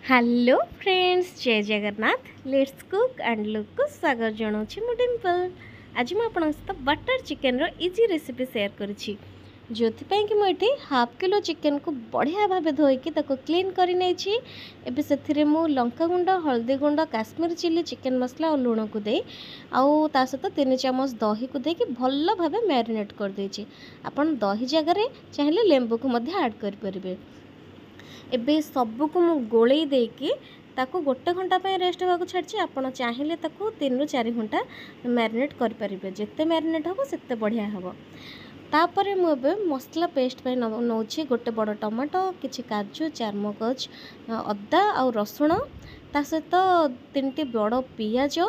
Hello friends, जय Jagannath. Let's cook and look को स्वागत जनाऊँ मु डिम्पल। आज मैं आपन सहित बटर चिकेन रो इजी रेसिपी शेयर करिछि, जोथिपाई कि मुझे हाफ किलो चिकेन को बढ़िया भाव धोईकी ताको क्लीन कर नहीं। एबे से मु लंका गुंड, हल्दी गुंड, काश्मीर चिली, चिकेन मसला और लुण को दे आउ ता सहित 3 चामच दही को देकी भल भाव मैरिनेट कर देछि। आपन दही जगह चाहिए लेंबू को मध्य ऐड कर परिबे। एबे सबको मु गोले देकी ताको गोटे घंटा पे रेस्ट होगा छाड़ी आपड़ चाहिए ताको 3 ରୁ 4 घंटा मैरिनेट करें। जिते मैरिनेट हम से बढ़िया हम। तापर मुझे मसला पेस्ट पे नौ गोटे बड़ टमाटो, किछि काजू, चारमगज, अदा और रसुण, ता सहित 3टी बड़ पियाज।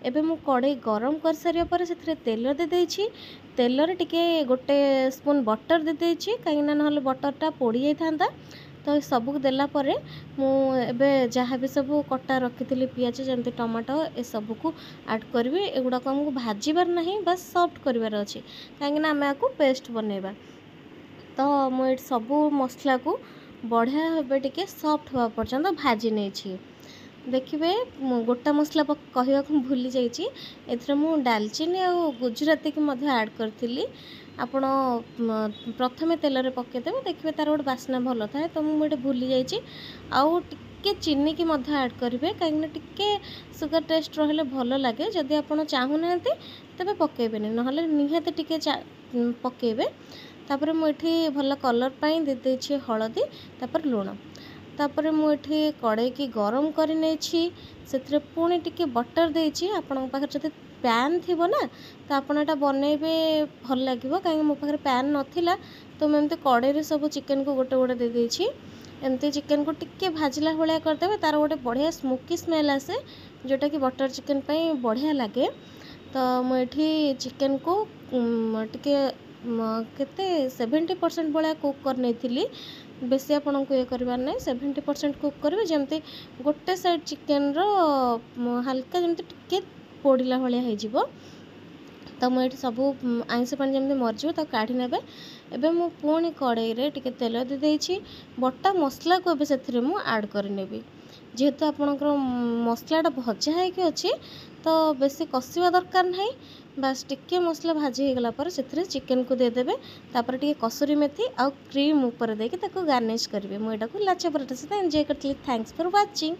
एबे मु कड़े गरम कर सारिया पर से तेल दे देछि। तेलर टिके गोटे स्पून बटर दे देछि, कहीं ना बटरटा पोड़ी जाता। तो सबको देला परे मुझे जहाँ भी सब कटा रखी पियाज जमती टमाटो ए सबको ऐड करी। एगुड़ाक आमको भाजबार ना, बस सॉफ्ट करार अच्छे कहीं आम आपको पेस्ट बनइबा। तो मुझे सबू मसला को बढ़िया भाव टिके सॉफ्ट हवा पर्यंत भाजी नहीं। देखिए गोटा मसला कहवा भूली जाइए, मु डालचीनी और गुजराती की ऐड करी। आपण प्रथमे तेल पकईदेवे, देखिए तार गोटे बास्ना भल थाए। तो मुझे भूली जाइए आउ टिके चीनी की ऐड करेंगे, कहीं टिके सुगर टेस्ट रहिले भल लगे। जदि आप चाहूना तेज पकईबे ना निहाती टिके पकईबे। तापर मुझे भल कलर पाई दे देछि हलदी, तापर लुण। तापर मुझे कड़े की गरम कर से पुणी टिके बटर देछि। आपण पाखे जब पैन थी ना तो आपटा बनइबे भल लगे, कहीं मो पाखे पैन नथिला तो मुझे कड़े सब चिकेन को गोटे गोटे दे देछि। एमती चिकेन को टिके भाजला भाया करदे, तार गोटे बढ़िया स्मोकी स्मेल आसे जोटा कि बटर चिकेन पाई बढ़िया लगे। तो मुझे चिकेन को टिके केते 70% भाया कुक कर नहीं, बेसी आपन को ये करबार नहीं। 70% कुक करेंगे जमती गोटे साइड चिकेन रो हल्का जमती टिके पोड़ला भाया हो। तो मुझे सब आइंस पानी जमी मरज तो काढ़ी ने। एबे मु पुणी कड़े टिके तेल दे देछि। बटा मसला को एबे से मु ऐड करनेबी। जेहेतु आपणकर मसलाटा भजा होगी अच्छी तो बेसी कषा दरकार नहीं, बास टिके मसला भाजी हो गला पर से चिकेन को देदेवे। तापर टिके कसूरी मेथी आउ क्रीम ऊपर देके ताको गार्निश करेंगे। मुझे लाछा पराठा सहित एंजॉय करती। Thanks for watching.